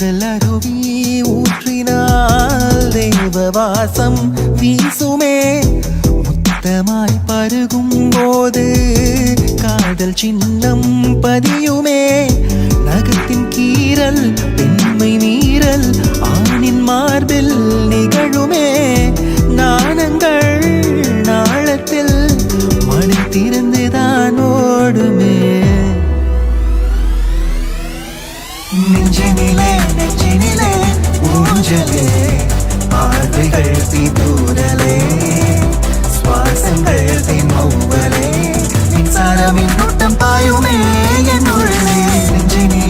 காதல் அருவி ஊற்றினால் தேவவாசம் வீசுமே முத்தமாய் பருகும் போது காதல் சின்னம் பதியுமே நகத்தின் கீறல் பெண்மை மீறல் ஆணின் மார்பில் நிகழுமே நாணங்கள் நாளத்தில் மணி திறந்துதான் ஓடுமே நெஞ்சினிலே நெஞ்சினிலே ஊஞ்சலே பார்வைகள் தீதூரலே சுவாசங்கள் தென்மௌவலே மின்சாரமின் நோட்டம் பாயுமே என் உள்ளே நெஞ்சினிலே